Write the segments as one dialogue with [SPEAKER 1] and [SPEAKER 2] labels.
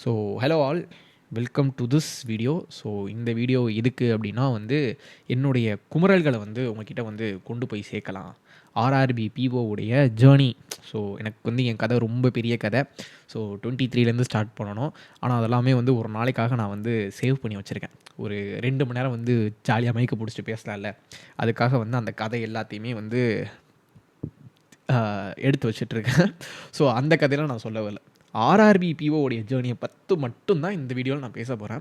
[SPEAKER 1] So hello all, welcome to this video. So இந்த video எதுக்கு அப்படின்னா என்னுடைய குமுறல்களை உங்ககிட்ட கொண்டு போய் சேர்க்கலாம். RRB பிஓவுடைய journey. ஸோ எனக்கு என் கதை ரொம்ப பெரிய கதை. ஸோ 23லேருந்து ஸ்டார்ட் பண்ணணும். ஆனால் அதெல்லாமே ஒரு நாளைக்காக நான் சேவ் பண்ணி வச்சுருக்கேன். ஒரு 2 மணி நேரம் ஜாலியாக மைக்க பிடிச்சிட்டு பேசலாம்ல, அதுக்காக அந்த கதை எல்லாத்தையுமே எடுத்து வச்சிட்ருக்கேன். ஸோ அந்த கதையெல்லாம் நான் சொல்ல வரல. ஆர்ஆர்பி பிஓவுடைய ஜேர்னியை மட்டும்தான் இந்த வீடியோவில் நான் பேச போகிறேன்.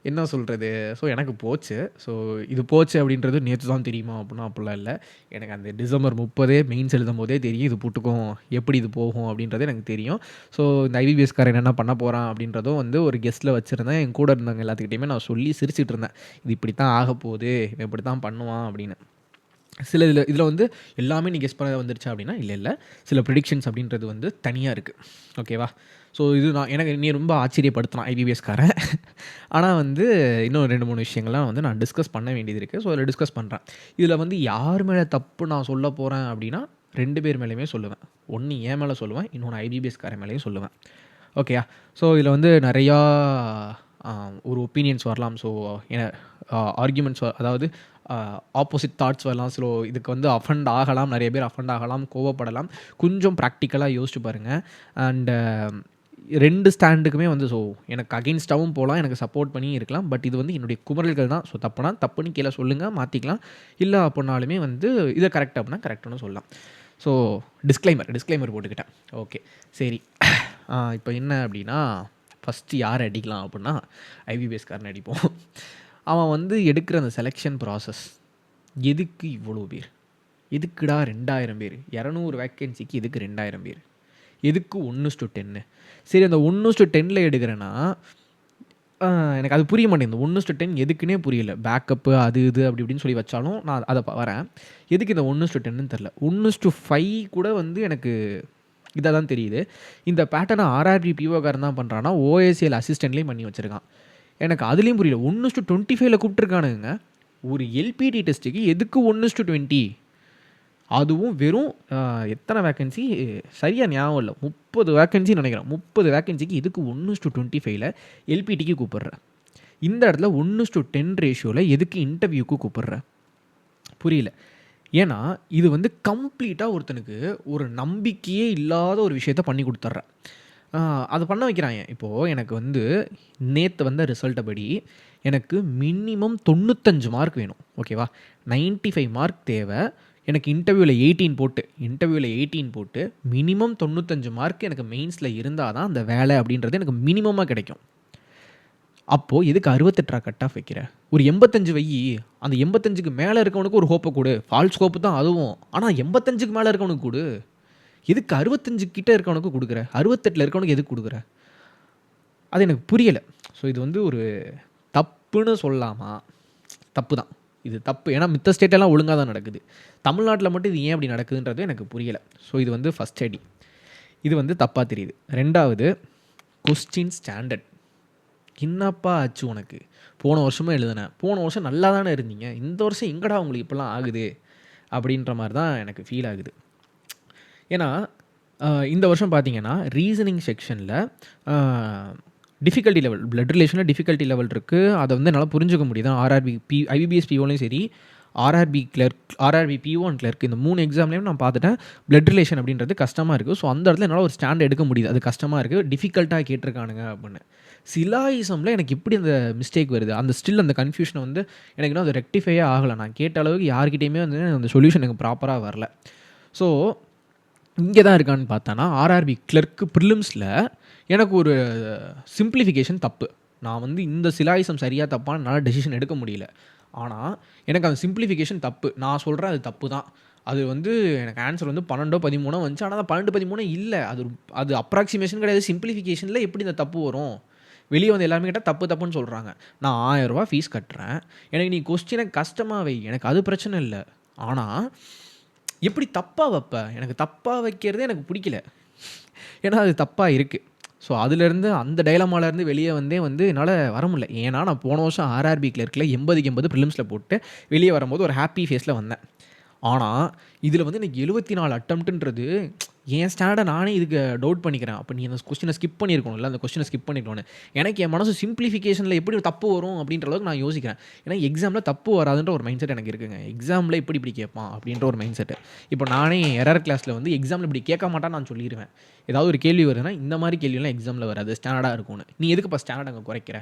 [SPEAKER 1] என்ன சொல்கிறது, ஸோ எனக்கு போச்சு. ஸோ இது போச்சு அப்படின்றது நேற்று தான் தெரியுமா அப்படின்னா அப்படிலாம் இல்லை. எனக்கு அந்த டிசம்பர் 30 மெயின்ஸ் எழுதும் போதே தெரியும் இது புட்டுக்கும் எப்படி இது போகும் அப்படின்றது எனக்கு தெரியும். ஸோ இந்த ஐபிபிஎஸ்காரன் என்ன பண்ண போகிறான் அப்படின்றதும் ஒரு கெஸ்ட்டில் வச்சுருந்தேன். என் கூட இருந்தவங்க எல்லாத்துக்கிட்டையுமே நான் சொல்லி சிரிச்சிட்டு இருந்தேன். இது இப்படி தான் ஆக போகுது, இவன் இப்படி தான் பண்ணுவான் அப்படின்னு. சில இதில் எல்லாமே நீ கெஸ் பண்ண வந்துருச்சா அப்படின்னா இல்லை. சில ப்ரிடிக்ஷன்ஸ் அப்படின்றது தனியாக இருக்குது. ஓகேவா? ஸோ இது எனக்கு நீ ரொம்ப ஆச்சரியப்படுத்தினான் ஐபிபிஎஸ்காரன். ஆனால் இன்னும் 2-3 விஷயங்கள்லாம் நான் டிஸ்கஸ் பண்ண வேண்டியது இருக்குது. ஸோ அதில் டிஸ்கஸ் பண்ணுறேன். இதில் யார் மேலே தப்பு நான் சொல்ல போகிறேன் அப்படின்னா 2 பேர் மேலேயுமே சொல்லுவேன். ஒன்று என் மேலே சொல்லுவேன், இன்னொன்று ஐபிபிஎஸ்காரன் மேலேயும் சொல்லுவேன். ஓகேயா? ஸோ இதில் நிறையா ஒரு ஒப்பீனியன்ஸ் வரலாம். ஸோ ஆர்கியூமெண்ட்ஸ், அதாவது ஆப்போசிட் தாட்ஸ் வரலாம். ஸோ இதுக்கு அஃபண்ட் ஆகலாம், நிறைய பேர் அஃபண்ட் ஆகலாம், கோவப்படலாம். கொஞ்சம் ப்ராக்டிக்கலாக யோசிச்சு பாருங்கள். அண்டு 2 ஸ்டாண்டுக்குமே ஸோ எனக்கு அகெயின்ஸ்டாகவும் போகலாம், எனக்கு சப்போர்ட் பண்ணி இருக்கலாம். பட் இது என்னுடைய குமரல்கள் தான். ஸோ தப்புனா தப்புன்னு கீழே சொல்லுங்கள், மாற்றிக்கலாம். இல்லை அப்படின்னாலுமே இதை கரெக்ட் அப்படின்னா கரெக்டுன்னு சொல்லலாம். ஸோ டிஸ்க்ளைமர் போட்டுக்கிட்டேன். ஓகே, சரி. இப்போ என்ன அப்படின்னா, ஃபஸ்ட்டு யார் அடிக்கலாம் அப்படின்னா ஐபிபிஎஸ்காரன் அடிப்போம். அவன் எடுக்கிற அந்த செலெக்ஷன் ப்ராசஸ், எதுக்கு இவ்வளோ பேர், எதுக்குடா 2000 பேர், 200 வேக்கன்சிக்கு எதுக்கு 2000 பேர், எதுக்கு 1:10? சரி, அந்த 1:10 எடுக்கிறேன்னா எனக்கு அது புரிய மாட்டேங்குது. 1:10 எதுக்குன்னே புரியல. பேக்கப்பு அது இது அப்படி இப்படின்னு சொல்லி வச்சாலும் நான் அதை வரேன். எதுக்கு இந்த 1:10ன்னு தெரில. 1:5 கூட எனக்கு இதாக தான் தெரியுது. இந்த பேட்டர்னை ஆர்ஆர்பி பிஓகாரன் தான் பண்ணுறான்னா ஓஎஸ்சிஎல் அசிஸ்டண்ட்லேயும் பண்ணி வச்சுருக்கான். எனக்கு அதுலேயும் புரியல. 1:25 கூப்பிட்ருக்கானுங்க. ஒரு எல்பிடி டெஸ்ட்டுக்கு எதுக்கு 1:20? அதுவும் வெறும் எத்தனை வேக்கன்சி சரியாக ஞாபகம் இல்லை, 30 வேக்கன்சி நினைக்கிறேன். 30 வேக்கன்சிக்கு எதுக்கு 1:25 எல்பிடிக்கு கூப்பிட்றேன்? இந்த இடத்துல 1:10 ரேஷியோவில் எதுக்கு இன்டர்வியூக்கு கூப்பிட்றேன்? புரியல. ஏன்னா இது கம்ப்ளீட்டாக ஒருத்தனுக்கு ஒரு நம்பிக்கையே இல்லாத ஒரு விஷயத்த பண்ணி கொடுத்துட்றேன். அது பண்ண வைக்கிறாங்க. இப்போது எனக்கு நேற்று வந்த ரிசல்ட்டை படி எனக்கு மினிமம் 95 மார்க் வேணும். ஓகேவா? 95 மார்க் தேவை. எனக்கு இன்டர்வியூவில் 18 போட்டு மினிமம் 95 மார்க் எனக்கு மெயின்ஸில் இருந்தால் தான் அந்த வேலை அப்படின்றது எனக்கு மினிமமாக கிடைக்கும். அப்போது எதுக்கு 68 கட் ஆஃப் வைக்கிற? ஒரு 85 வை. அந்த 85க்கு மேலே இருக்கவனுக்கு ஒரு ஹோப்பை கொடு. ஃபால்ஸ் ஹோப்பு தான் அதுவும். ஆனால் 85க்கு மேலே இருக்கவனுக்கு கொடு. எதுக்கு 65 கிட்ட இருக்கவனுக்கு கொடுக்குற? 68 இருக்கவனுக்கு எதுக்கு கொடுக்குற? அது எனக்கு புரியலை. ஸோ இது ஒரு தப்புன்னு சொல்லலாமா? தப்பு தான். இது தப்பு. ஏன்னா மித்த ஸ்டேட்டெல்லாம் ஒழுங்காக தான் நடக்குது. தமிழ்நாட்டில் மட்டும் இது ஏன் அப்படி நடக்குதுன்றது எனக்கு புரியலை. ஸோ இது ஃபஸ்ட் அடி. இது தப்பாக தெரியுது. 2வது, கொஸ்டின் ஸ்டாண்டர்ட். என்னப்பா ஆச்சு உனக்கு? போன வருஷமும் எழுதுனேன், போன வருஷம் நல்லா தானே இருந்தீங்க, இந்த வருஷம் எங்கடா உங்களுக்கு இப்போலாம் ஆகுது அப்படின்ற மாதிரி தான் எனக்கு ஃபீல் ஆகுது. ஏன்னா இந்த வருஷம் பார்த்தீங்கன்னா ரீசனிங் செக்ஷனில் டிஃபிகல்ட்டி லெவல், பிளட் ரிலேஷனில் டிஃபிகல்ட்டி லெவல் இருக்குது. அதை என்னால் புரிஞ்சுக்க முடியுது. ஆர்ஆர்பி ஐபிபிஎஸ் பிஓலையும் சரி, RRB clerk, RRB PO and clerk, இந்த 3 எக்ஸாம்லேயும் நான் பார்த்துட்டேன். பிளட் ரிலேஷன் அப்படின்றது கஷ்டமாக இருக்குது. ஸோ அந்த இடத்துல என்னால் ஒரு ஸ்டாண்ட் எடுக்க முடியுது. அது கஷ்டமாக இருக்குது, டிஃபிகல்ட்டாக கேட்டிருக்கானுங்க அப்படின்னு. சிலாயிசமில் எனக்கு இப்படி அந்த மிஸ்டேக் வருது. அந்த அந்த கன்ஃபியூஷனை எனக்கு இன்னும் அது ரெக்டிஃபையே ஆகலை. நான் கேட்ட அளவுக்கு யார்கிட்டையுமே அந்த சொல்யூஷன் எனக்கு ப்ராப்பராக வரல. ஸோ இங்கே தான் இருக்கான்னு பார்த்தானா, ஆர்ஆர்பி கிளர்க்கு ப்ரிலிம்ஸில் எனக்கு ஒரு சிம்பிளிஃபிகேஷன் தப்பு. நான் இந்த சிலாயிசம் சரியாக தப்பான்னு என்னால் டெசிஷன் எடுக்க முடியல. ஆனால் எனக்கு அந்த சிம்பிளிஃபிகேஷன் தப்பு. நான் சொல்கிறேன் அது தப்பு தான். அது எனக்கு ஆன்சர் 12-13 வந்துச்சு. ஆனால் 12-13 இல்லை. அது அப்ராக்சிமேஷன் கிடையாது. சிம்பிளிஃபிகேஷனில் எப்படி இந்த தப்பு வரும்? வெளியே எல்லாருமே கேட்டால் தப்புன்னு சொல்கிறாங்க. நான் 1000 ரூபா ஃபீஸ் கட்டுறேன், எனக்கு நீ கொஸ்டினை கஷ்டமாக வை, எனக்கு அது பிரச்சனை இல்லை. ஆனால் எப்படி தப்பாக வைப்ப? எனக்கு தப்பாக வைக்கிறதே எனக்கு பிடிக்கல. ஏன்னா அது தப்பாக இருக்குது. ஸோ அதுலேருந்து, அந்த டைலமாலேருந்து வெளியே என்னால் வர முடியல. ஏன்னா நான் போன வருஷம் ஆர்ஆர்பி கிளர்க்கில் 80க்கு 80 ப்ரிலிம்ஸில் போட்டு வெளியே வரும்போது ஒரு ஹாப்பி ஃபேஸில் வந்தேன். ஆனால் இதில் வந்து எனக்கு 74 அட்டம்ப்ட்டுன்றது என் ஸ்டாண்டர்டை நானே இதுக்கு டவுட் பண்ணிக்கிறேன். அப்போ நீ அந்த கொஸ்டினை ஸ்கிப் பண்ணியிருக்கணும்ல, அந்த கொஸ்டினை ஸ்கிப் பண்ணிருக்கணும்னு. எனக்கு என் மனசு சிம்பிளிஃபிகேஷனில் எப்படி தப்பு வரும் அப்படின்ற அளவுக்கு நான் யோசிக்கிறேன். ஏன்னா எக்ஸாமில் தப்பு வராதுன்ற ஒரு மைண்ட் செட் எனக்கு இருக்குங்க. எக்ஸாமில் இப்படி கேட்பான் அப்படின்ற ஒரு மைண்ட் செட்டு. இப்போ நானே எரர் கிளாஸில் வந்து எக்ஸாமில் இப்படி கேட்க மாட்டான்னு நான் சொல்லிடுவேன். ஏதாவது ஒரு கேள்வி வருதுன்னா இந்த மாதிரி கேள்வியெல்லாம் எக்ஸாமில் வராது, ஸ்டாண்டர்டாக இருக்கும்னு. நீ எதுக்கு இப்போ ஸ்டாண்டர்ட் அங்கே குறைக்கிற?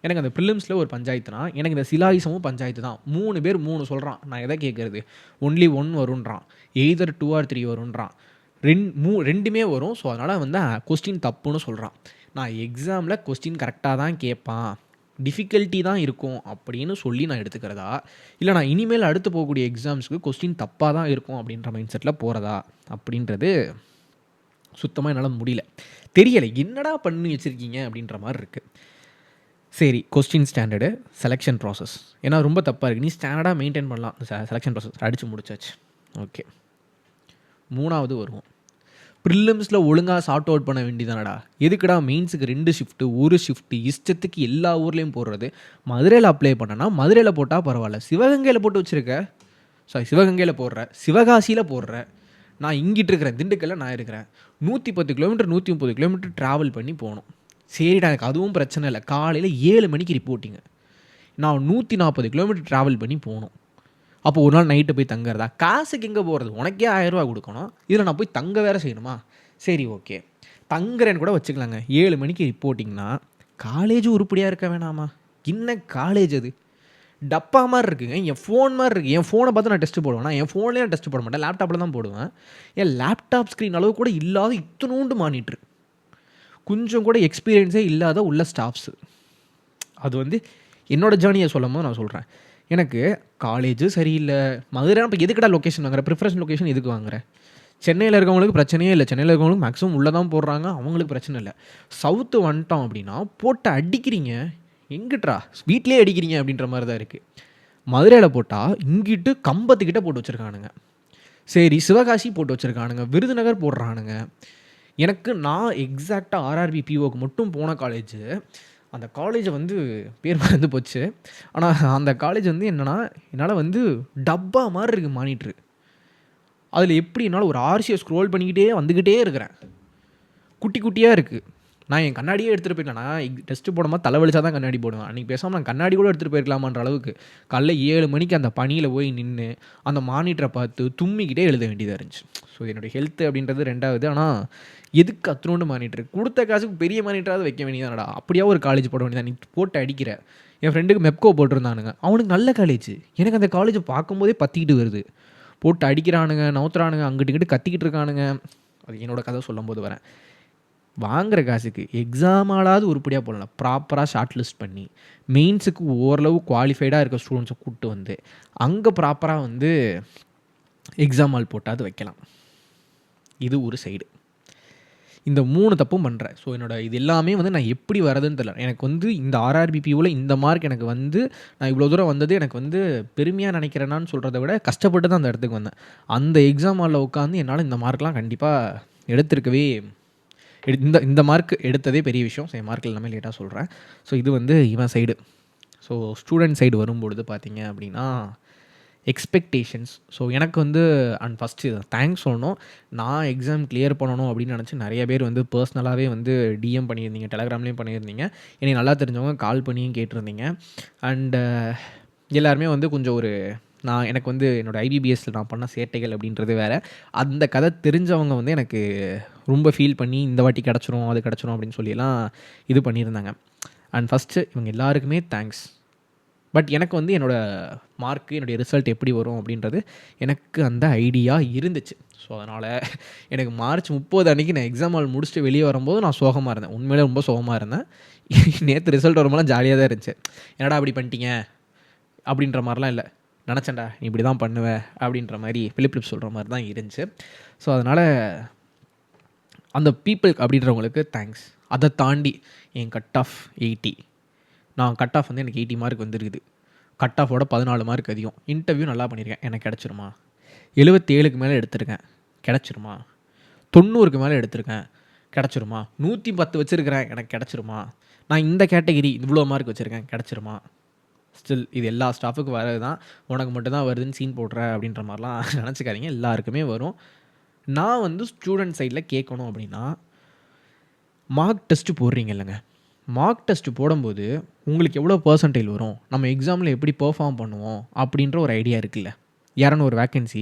[SPEAKER 1] எனக்கு அந்த ப்ரிலிம்ஸில் ஒரு பஞ்சாயத்துனா எனக்கு இந்த சிலாயிசமும் பஞ்சாயத்து தான். 3 பேர் 3 சொல்கிறான், நான் எதை கேட்குறது? ஒன்லி 1 வருன்றான், எய்தர் 2 or 3 வருன்றான், ரெண்டுமே வரும். ஸோ அதனால் வந்து கொஸ்டின் தப்புன்னு சொல்கிறான். நான் எக்ஸாமில் கொஸ்டின் கரெக்டாக தான் கேட்பான், டிஃபிகல்ட்டி தான் இருக்கும் அப்படின்னு சொல்லி நான் எடுத்துக்கிறதா, இல்லை நான் இனிமேல் அடுத்து போகக்கூடிய எக்ஸாம்ஸுக்கு கொஸ்டின் தப்பாக தான் இருக்கும் அப்படின்ற மைண்ட் செட்டில் போகிறதா அப்படின்றது சுத்தமாக என்னால் முடியல. தெரியலை என்னடா பண்ணி வச்சுருக்கீங்க அப்படின்ற மாதிரி இருக்குது. சரி, கொஸ்டின் ஸ்டாண்டர்டு, செலெக்ஷன் ப்ராசஸ் ஏன்னா ரொம்ப தப்பாக இருக்குது. நீ ஸ்டாண்டர்டாக மெயின்டைன் பண்ணலாம், செலெக்ஷன் ப்ராசஸ் அடித்து முடிச்சாச்சு. ஓகே, 3வது வருவோம். ப்ரிலிம்ஸில் ஒழுங்காக சார்ட் அவுட் பண்ண வேண்டியதானடா. எதுக்குடா மெயின்ஸுக்கு 2 ஷிஃப்ட்டு 1 ஷிஃப்ட்டு இஷ்டத்துக்கு எல்லா ஊர்லேயும் போடுறது? மதுரையில் அப்ளை பண்ணனா மதுரையில் போட்டால் பரவாயில்ல, சிவகங்கையில் போட்டு வச்சுருக்க. சிவகங்கையில் போடுற, சிவகாசியில் போடுற, நான் இங்கிட்டு இருக்கிறேன், திண்டுக்கல்ல நான் இருக்கிறேன். 110 கிலோமீட்டர் 130 கிலோமீட்டர் ட்ராவல் பண்ணி போகணும். சரிடா, எனக்கு அதுவும் பிரச்சனை இல்லை. காலையில் 7 மணிக்கு ரிப்போர்ட்டிங்கு, நான் 140 கிலோமீட்டர் ட்ராவல் பண்ணி போகணும். அப்போ ஒரு நாள் நைட்டு போய் தங்குறதா? காசுக்கு எங்கே போகிறது? உனக்கே 1000 ரூபா கொடுக்கணும், இதில் நான் போய் தங்க வேறு செய்யணுமா? சரி ஓகே, தங்குறேன்னு கூட வச்சுக்கலாங்க. 7 மணிக்கு ரிப்போர்ட்டிங்னா காலேஜ் உருப்படியாக இருக்க வேணாமா? என்ன காலேஜ் அது? டப்பா மாதிரி இருக்குங்க, என் ஃபோன் மாதிரி இருக்குது. என் ஃபோனை பார்த்து நான் டெஸ்ட்டு போடுவேன். நான் என் ஃபோன்லேயே நான் டெஸ்ட்டு போட மாட்டேன், லேப்டாப்பில் தான் போடுவேன். என் லேப்டாப் ஸ்க்ரீன் அளவு கூட இல்லாத இத்தனோண்டு மானிட்ரு, கொஞ்சம் கூட எக்ஸ்பீரியன்ஸே இல்லாத உள்ள ஸ்டாஃப்ஸு. அது வந்து என்னோடய ஜேர்னியை சொல்லும் போது நான் சொல்கிறேன். எனக்கு காலேஜு சரியில்லை, மதுரை இப்போ எதுக்கடா லொக்கேஷன் வாங்குற? ப்ரிஃபரன்ஸ் லொக்கேஷன் எதுக்கு வாங்குற? சென்னையில் இருக்கவங்களுக்கு பிரச்சனையே இல்லை, சென்னையில் இருக்கவங்களுக்கு மேக்ஸிமம் உள்ளே தான் போடுறாங்க, அவங்களுக்கு பிரச்சனை இல்லை. சவுத்து வந்துட்டோம் அப்படின்னா போட்டு அடிக்கிறீங்க, எங்கிட்ரா வீட்லேயே அடிக்கிறீங்க அப்படின்ற மாதிரி தான் இருக்குது. மதுரையில் போட்டால் இங்கிட்டு கம்பத்துக்கிட்ட போட்டு வச்சுருக்கானுங்க. சரி, சிவகாசி போட்டு வச்சுருக்கானுங்க, விருதுநகர் போடுறானுங்க. எனக்கு நான் எக்ஸாக்டாக ஆர்ஆர்பி பிஓக்கு மட்டும் போன காலேஜு, அந்த காலேஜை வந்து பேர் மறந்து போச்சு. ஆனால் அந்த காலேஜ் வந்து என்னென்னா, என்னால் வந்து டப்பா மாதிரி இருக்குது மானிட்ரு. அதில் எப்படி என்னால் ஒரு ஆர்சியை ஸ்க்ரோல் பண்ணிக்கிட்டே வந்துக்கிட்டே இருக்கிறேன், குட்டி குட்டியாக இருக்குது. நான் என் கண்ணாடியே எடுத்துகிட்டு போயிட்டேன். நான் டெஸ்ட்டு போடும்போது தலைவலிச்சா தான் கண்ணாடி போடுவேன். அன்றைக்கி பேசாமல் நான் கண்ணாடி கூட எடுத்துகிட்டு போயிருக்கலாமான்ற அளவுக்கு காலைல 7 மணிக்கு அந்த பனியில் போய் நின்று அந்த மானிட்டரை பார்த்து தும்மிக்கிட்டே எழுத வேண்டியதாக இருந்துச்சு. ஸோ என்னுடைய ஹெல்த்து அப்படின்றது 2வது. ஆனால் எதுக்கு அத்தனோண்டு மானிட்ரு? கொடுத்த காசுக்கு பெரிய மானிட்டராவது வைக்க வேண்டியதானடா. அப்படியா ஒரு காலேஜ் போட வேண்டியதான், நீ போட்டு அடிக்கிற. என் ஃப்ரெண்டுக்கு மெப்கோ போட்டிருந்தானுங்க, அவனுக்கு நல்ல காலேஜ். எனக்கு அந்த காலேஜை பார்க்கும்போதே பற்றிக்கிட்டு வருது. போட்டு அடிக்கிறானுங்க, நவுத்துறானுங்க, அங்கிட்டு இங்கிட்டு கத்திக்கிட்டு இருக்கானுங்க. அது என்னோட கதை சொல்லும் போது வரேன். வாங்குகிற காசுக்கு எக்ஸாமாலாவது உருப்படியாக போடலாம், ப்ராப்பராக ஷார்ட் லிஸ்ட் பண்ணி மெயின்ஸுக்கு ஓரளவு குவாலிஃபைடாக இருக்க ஸ்டூடெண்ட்ஸை கூப்பிட்டு வந்து அங்கே ப்ராப்பராக வந்து எக்ஸாம் ஹால் போட்டாவது வைக்கலாம். இது ஒரு சைடு. இந்த 3 தப்பும் பண்ணுறேன். ஸோ இது எல்லாமே வந்து நான் எப்படி வரதுன்னு தெரியல. எனக்கு வந்து இந்த ஆர்ஆர்பிபியூவில் இந்த மார்க் எனக்கு வந்து நான் இவ்வளோ தூரம் வந்தது எனக்கு வந்து பெருமையாக நினைக்கிறேனான்னு சொல்கிறத விட கஷ்டப்பட்டு தான் அந்த இடத்துக்கு வந்தேன். அந்த எக்ஸாம் ஹாலில் உட்காந்து என்னால் இந்த மார்க்லாம் கண்டிப்பாக எடுத்திருக்கவே, இந்த மார்க் எடுத்ததே பெரிய விஷயம். ஸோ என் மார்க் எல்லாமே லேட்டாக சொல்கிறேன். ஸோ இது வந்து இவன் சைடு. ஸோ ஸ்டூடெண்ட் சைடு வரும்பொழுது பார்த்தீங்க அப்படின்னா எக்ஸ்பெக்டேஷன்ஸ். ஸோ எனக்கு வந்து ஃபஸ்ட்டு தேங்க்ஸ் சொல்லணும். நான் எக்ஸாம் கிளியர் பண்ணணும் அப்படின்னு நினச்சி நிறைய பேர் வந்து பர்சனலாகவே வந்து டிஎம் பண்ணியிருந்தீங்க, டெலகிராம்லேயும் பண்ணியிருந்தீங்க, என்னை நல்லா தெரிஞ்சவங்க கால் பண்ணியும் கேட்டிருந்தீங்க. அண்டு எல்லாருமே வந்து கொஞ்சம் எனக்கு வந்து என்னோடய ஐபிபிஎஸ்சில் நான் பண்ண சேட்டைகள் அப்படின்றது வேறு. அந்த கதை தெரிஞ்சவங்க வந்து எனக்கு ரொம்ப ஃபீல் பண்ணி இந்த வாட்டி கிடச்சிரும் அது கிடச்சிரும் அப்படின்னு சொல்லியெல்லாம் இது பண்ணியிருந்தாங்க. அண்ட் ஃபஸ்ட்டு இவங்க எல்லாருக்குமே தேங்க்ஸ். பட் எனக்கு வந்து என்னோடய மார்க்கு, என்னுடைய ரிசல்ட் எப்படி வரும் அப்படின்றது எனக்கு அந்த ஐடியா இருந்துச்சு. ஸோ அதனால் எனக்கு மார்ச் 30 அன்றைக்கி நான் எக்ஸாம் ஹால் முடிச்சுட்டு வெளியே வரும்போது நான் சோகமாக இருந்தேன். உண்மையிலே ரொம்ப சோகமாக இருந்தேன். நேற்று ரிசல்ட் வரும்போதெல்லாம் ஜாலியாக தான் இருந்துச்சு. என்னடா அப்படி பண்ணிட்டீங்க அப்படின்ற மாதிரிலாம் இல்லை, நினச்சேன்டா நீ இப்படி தான் பண்ணுவேன் அப்படின்ற மாதிரி பிலிப் சொல்கிற மாதிரி தான் இருந்துச்சு. ஸோ அதனால் அந்த பீப்புள் அப்படின்றவங்களுக்கு தேங்க்ஸ். அதை தாண்டி என் கட் ஆஃப் 80, நான் கட் ஆஃப் வந்து எனக்கு 80 மார்க் வந்துருக்குது. கட் ஆஃபோட 14 மார்க் அதிகம். இன்டர்வியூ நல்லா பண்ணியிருக்கேன், எனக்கு கிடச்சிருமா? 77க்கு மேலே எடுத்திருக்கேன், கிடச்சிருமா? 90க்கு மேலே எடுத்திருக்கேன், கிடச்சிருமா? 110 வச்சுருக்கிறேன், எனக்கு கிடச்சிருமா? நான் இந்த கேட்டகிரி இவ்வளோ மார்க் வச்சுருக்கேன், கிடச்சிருமா? ஸ்டில் இது எல்லா ஸ்டாஃபுக்கும் வரது தான், உனக்கு மட்டும் தான் வருதுன்னு சீன் போடுற அப்படின்ற மாதிரிலாம் நினச்சிக்காதீங்க, எல்லாருக்குமே வரும். நான் வந்து ஸ்டூடெண்ட் சைடில் கேட்கணும் அப்படின்னா, மார்க் டெஸ்ட்டு போடுறீங்க இல்லைங்க, மார்க் டெஸ்ட்டு போடும்போது உங்களுக்கு எவ்வளோ பர்சன்டேஜ் வரும், நம்ம எக்ஸாமில் எப்படி பெர்ஃபார்ம் பண்ணுவோம் அப்படின்ற ஒரு ஐடியா இருக்குல்ல. 200 வேக்கன்சி,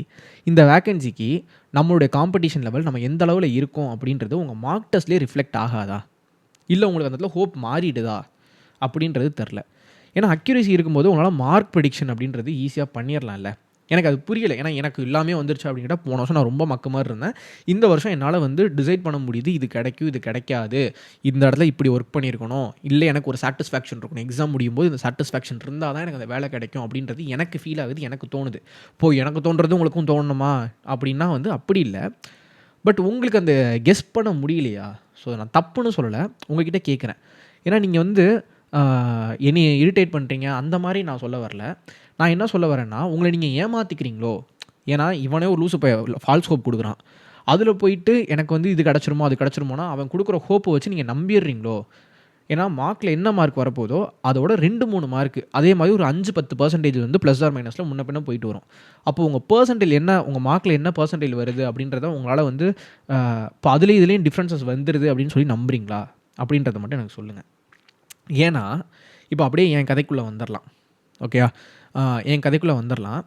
[SPEAKER 1] இந்த வேக்கன்சிக்கு நம்மளுடைய காம்படிஷன் லெவல் நம்ம எந்த அளவில் இருக்கோம் அப்படின்றது உங்கள் மார்க் டெஸ்ட்லேயே ரிஃப்ளெக்ட் ஆகாதா, இல்லை உங்களுக்கு அந்த இடத்துல ஹோப் மாறிடுதா அப்படின்றது தெரில. ஏன்னா அக்யூரேசி இருக்கும்போது உங்களால் மார்க் ப்ரெடிக்ஷன் அப்படின்றது ஈஸியாக பண்ணிடலாம்ல. எனக்கு அது புரியலை. ஏன்னா எனக்கு எல்லாமே வந்துருச்சு அப்படின்ட்டா, போன வருஷம் நான் ரொம்ப மக்கு மாதிரி இருந்தேன். இந்த வருஷம் என்னால் வந்து டிசைட் பண்ண முடியுது, இது கிடைக்கும், இது கிடைக்காது, இந்த இடத்துல இப்படி ஒர்க் பண்ணியிருக்கணும், இல்லை எனக்கு ஒரு சாட்டிஸ்ஃபேக்ஷன் இருக்கணும், எக்ஸாம் முடியும் போது இந்த சாட்டிஸ்ஃபேக்ஷன் இருந்தால் தான் எனக்கு அந்த வேலை கிடைக்கும் அப்படின்றது எனக்கு ஃபீல் ஆகுது, எனக்கு தோணுது. எனக்கு தோன்றது உங்களுக்கும் தோணணுமா அப்படின்னா வந்து அப்படி இல்லை. பட் உங்களுக்கு அந்த கெஸ் பண்ண முடியலையா? ஸோ நான் தப்புன்னு சொல்லலை, உங்ககிட்ட கேட்குறேன். ஏன்னா நீங்கள் வந்து என்னைய இரிட்டேட் பண்ணுறீங்க அந்த மாதிரி நான் சொல்ல வரல. நான் என்ன சொல்ல வரேன்னா, உங்களை நீங்கள் ஏமாற்றிக்கிறீங்களோ. ஏன்னா இவனே ஒரு லூசு ஃபால்ஸ் ஹோப் கொடுக்குறான், அதில் போயிட்டு எனக்கு வந்து இது கிடச்சிருமோ அது கிடச்சிருமோனா அவன் கொடுக்குற ஹோப்பை வச்சு நீங்கள் நம்பிடுறீங்களோ. ஏன்னா மார்க்கில் என்ன மார்க் வரப்போதோ அதோட 2-3 மார்க்கு அதே மாதிரி ஒரு 5-10% வந்து ப்ளஸ் ஆர் மைனஸில் முன்ன பின்ன போயிட்டு வரும். அப்போது உங்கள் பர்சன்டேஜ் என்ன, உங்கள் மார்க்கில் என்ன பர்சன்டேஜ் வருது அப்படின்றத உங்களால் வந்து இப்போ அதுலேயும் இதுலேயும் டிஃப்ரென்சஸ் வந்துடுது அப்படின்னு சொல்லி நம்புறீங்களா அப்படின்றத மட்டும் எனக்கு சொல்லுங்கள். ஏன்னா இப்போ அப்படியே என் கதைக்குள்ளே வந்துடலாம். ஓகேயா, என் கதைக்குள்ளே வந்துடலாம்.